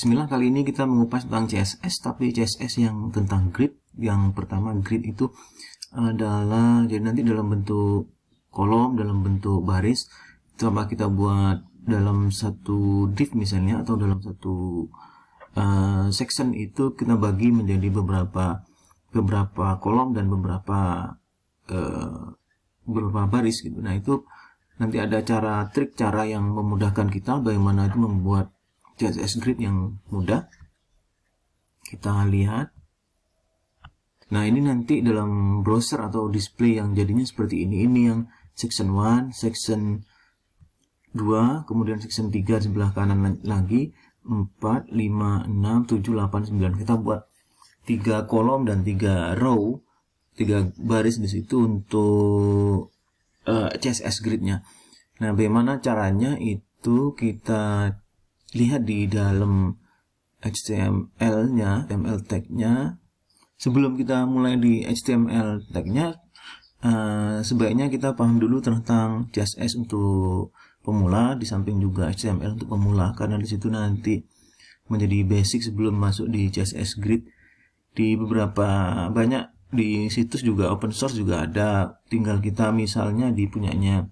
Bismillah, kali ini kita mengupas tentang CSS, tapi CSS yang tentang grid. Yang pertama, grid itu adalah jadi nanti dalam bentuk kolom, dalam bentuk baris. Coba kita buat dalam satu div misalnya, atau dalam satu section itu kita bagi menjadi beberapa kolom dan beberapa baris gitu. Nah, itu nanti ada trik cara yang memudahkan kita bagaimana itu membuat CSS grid yang mudah. Kita lihat. Nah, ini nanti dalam browser atau display yang jadinya seperti ini. Ini yang section 1, section 2, kemudian section 3 sebelah kanan lagi, 4, 5, 6, 7, 8, 9. Kita buat 3 kolom dan 3 row, 3 baris di situ untuk CSS gridnya. Nah, bagaimana caranya itu kita lihat di dalam HTML-nya, HTML tag-nya. Sebelum kita mulai di HTML tag-nya, sebaiknya kita paham dulu tentang CSS untuk pemula, di samping juga HTML untuk pemula, karena di situ nanti menjadi basic sebelum masuk di CSS grid. Di banyak di situs juga open source juga ada, tinggal kita misalnya di punyanya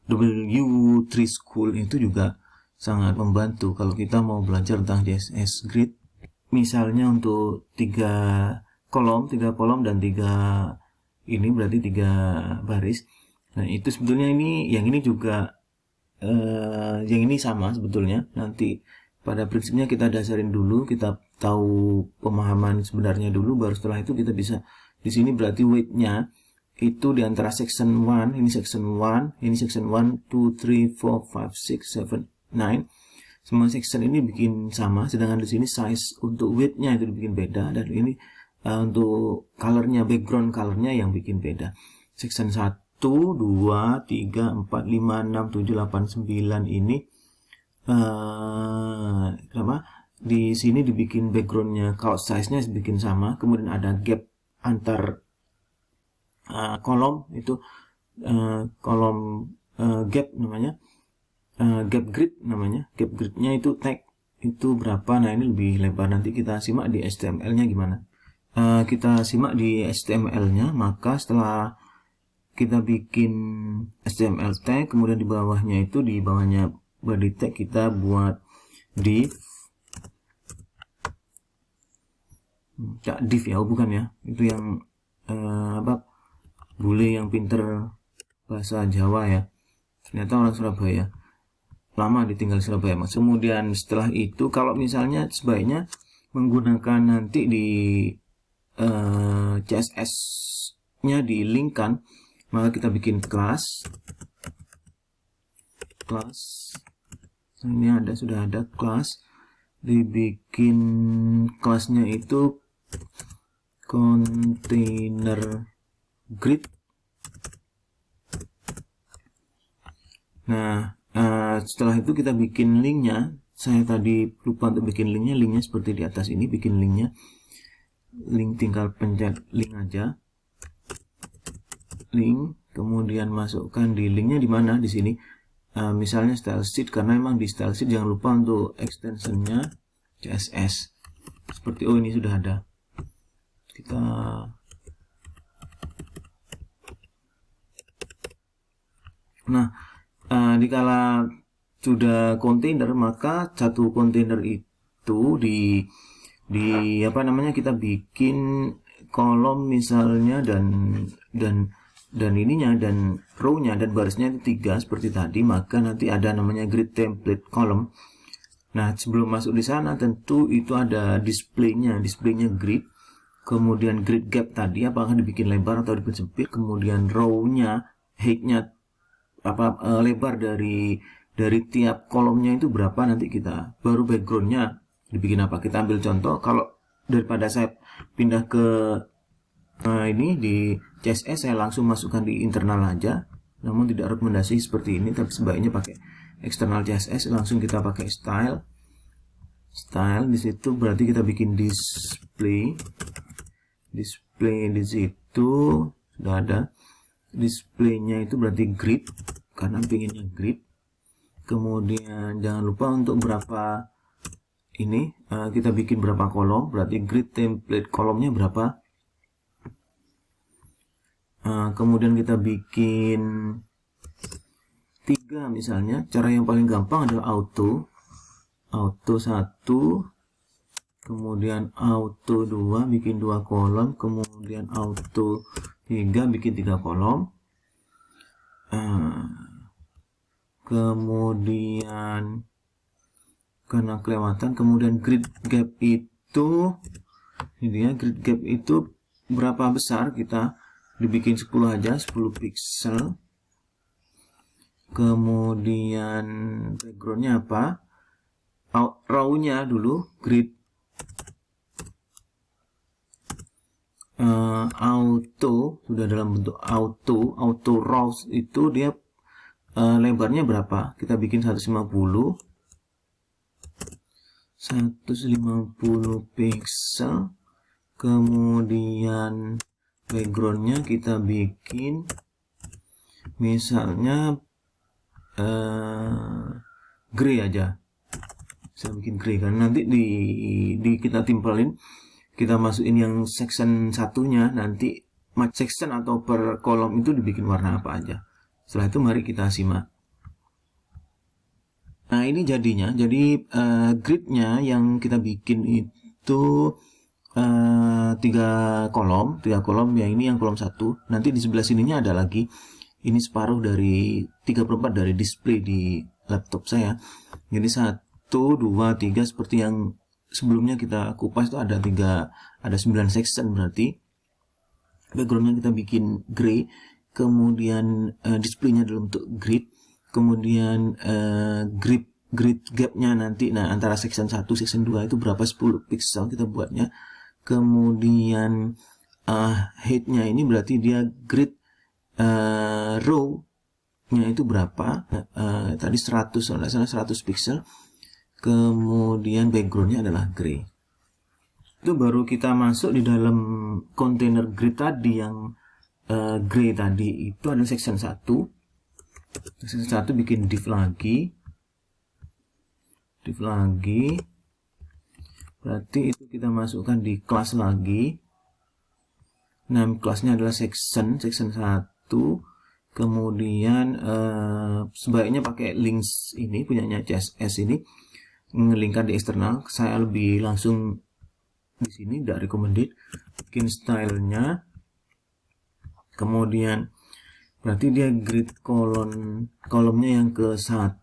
W3 School itu juga sangat membantu kalau kita mau belajar tentang CSS grid. Misalnya untuk 3 kolom dan 3 ini berarti 3 baris. Nah, itu sebetulnya yang ini juga yang ini sama sebetulnya. Nanti pada prinsipnya kita dasarin dulu, kita tahu pemahaman sebenarnya dulu, baru setelah itu kita bisa di sini berarti weight-nya itu di antara section 1, ini section 1, ini section 1, 2, 3, 4, 5, 6, 7, 9. Semua section ini bikin sama, sedangkan di sini size untuk width-nya itu dibikin beda, dan ini untuk color-nya, background color-nya yang bikin beda. Section 1, 2, 3, 4, 5, 6, 7, 8, 9 ini di sini dibikin background-nya, kalau size-nya dibikin sama, kemudian ada gap antar kolom itu kolom gap namanya, gap grid namanya. Gap gridnya itu tag itu berapa. Nah, ini lebih lebar, nanti kita simak di HTML-nya gimana. Kita simak di HTML-nya. Maka setelah kita bikin HTML tag, kemudian di bawahnya body tag, kita buat div. Div ya, bukan ya, itu yang bule yang pinter bahasa Jawa ya, ternyata orang Surabaya, lama ditinggal Surabaya mas. Kemudian setelah itu, kalau misalnya sebaiknya menggunakan nanti di CSS nya di link kan, maka kita bikin class. Ini sudah ada class, dibikin kelasnya itu container grid. Nah, setelah itu kita bikin linknya. Saya tadi lupa untuk bikin linknya. Linknya seperti di atas ini, bikin linknya. Link tinggal pencet link aja. Link, kemudian masukkan di linknya di mana? Di sini. Misalnya style sheet, karena memang di style sheet jangan lupa untuk extensionnya CSS. Seperti ini sudah ada. Kita dikala sudah kontainer, maka satu kontainer itu kita bikin kolom misalnya dan ininya dan row-nya dan barisnya itu 3 seperti tadi. Maka nanti ada namanya grid template column. Nah, sebelum masuk di sana tentu itu ada displaynya grid, kemudian grid gap tadi apakah dibikin lebar atau dibikin sempit, kemudian row-nya, height-nya lebar dari tiap kolomnya itu berapa, nanti kita baru background-nya dibikin apa. Kita ambil contoh, kalau daripada saya pindah ke ini di CSS, saya langsung masukkan di internal aja, namun tidak rekomendasi seperti ini, tapi sebaiknya pakai eksternal CSS. Langsung kita pakai style di situ, berarti kita bikin display di situ sudah ada. Displaynya itu berarti grid, karena pinginnya grid. Kemudian jangan lupa untuk berapa ini kita bikin berapa kolom, berarti grid template kolomnya berapa. Kemudian kita bikin 3 misalnya. Cara yang paling gampang adalah auto 1, kemudian auto 2 bikin 2 kolom, kemudian auto 3 bikin 3 kolom. Kemudian karena kelewatan, kemudian grid gap itu ini ya, grid gap itu berapa besar, kita dibikin 10 aja, 10 pixel. Kemudian backgroundnya apa, row-nya dulu, grid auto, sudah dalam bentuk auto rows itu dia lebarnya berapa, kita bikin 150 pixel. Kemudian backgroundnya kita bikin misalnya gray aja, saya bikin gray karena nanti di kita timpelin, kita masukin yang section satunya, nanti section atau per kolom itu dibikin warna apa aja. Setelah itu mari kita simak. Nah ini jadinya, jadi gridnya yang kita bikin itu 3 kolom ya, ini yang kolom 1, nanti di sebelah sininya ada lagi, ini separuh dari 3/4 dari display di laptop saya. Jadi 1, 2, 3 seperti yang sebelumnya kita kupas itu ada 9 section, berarti backgroundnya kita bikin gray, kemudian displaynya dalam bentuk grid, kemudian grid gapnya nanti, nah antara section 1 section 2 itu berapa, 10 pixel kita buatnya. Kemudian headnya ini berarti dia grid row nya itu berapa, tadi 100 pixel. Kemudian backgroundnya adalah gray. Itu baru kita masuk di dalam kontainer grid tadi yang gray tadi, itu ada section 1. Section 1 bikin div lagi, berarti itu kita masukkan di kelas lagi. Nama kelasnya adalah section 1. Kemudian sebaiknya pakai links ini punyanya CSS, ini ngelingkan di eksternal. Saya lebih langsung di sini, tidak recommended. Bikin stylenya, kemudian berarti dia grid kolomnya yang ke 1,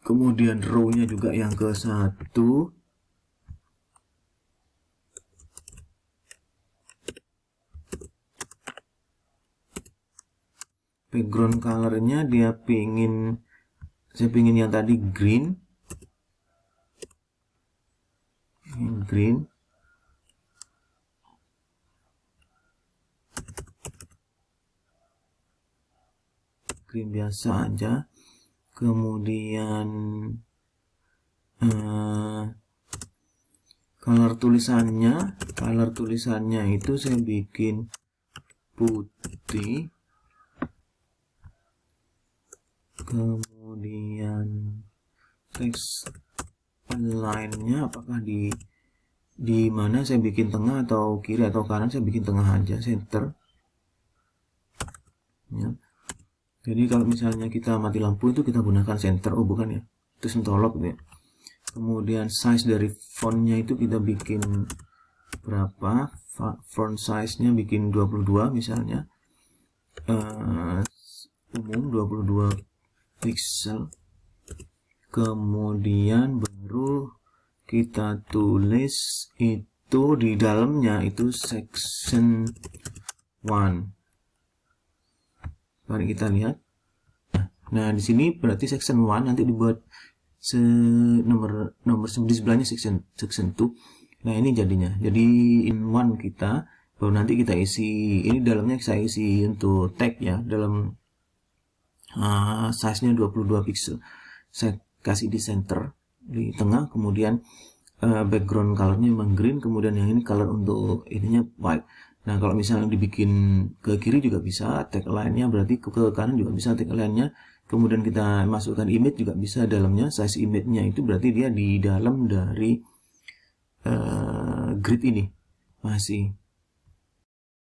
kemudian row-nya juga yang ke 1. Background colornya dia saya pingin yang tadi green, green biasa aja. Kemudian color tulisannya itu saya bikin putih. Kemudian text align-nya apakah di mana, saya bikin tengah atau kiri atau kanan, saya bikin tengah aja, center ya. Jadi kalau misalnya kita mati lampu itu kita gunakan center, oh bukan ya, itu sentolok gitu ya. Kemudian size dari fontnya itu kita bikin berapa, font size nya bikin 22 misalnya, umum 22 pixel. Kemudian baru kita tulis itu di dalamnya itu section 1. Mari kita lihat. Nah di sini berarti section 1 nanti dibuat nomor di sebelahnya section 2. Nah ini jadinya, jadi in 1 kita baru nanti kita isi, ini dalamnya saya isi untuk tag ya, dalam size nya 22 pixel, saya kasih di center di tengah. Kemudian background colornya memang green, kemudian yang ini color untuk ininya white. Nah kalau misalnya dibikin ke kiri juga bisa, tagline-nya berarti ke kanan juga bisa tagline-nya, kemudian kita masukkan image juga bisa dalamnya. Size image-nya itu berarti dia di dalam dari grid ini, masih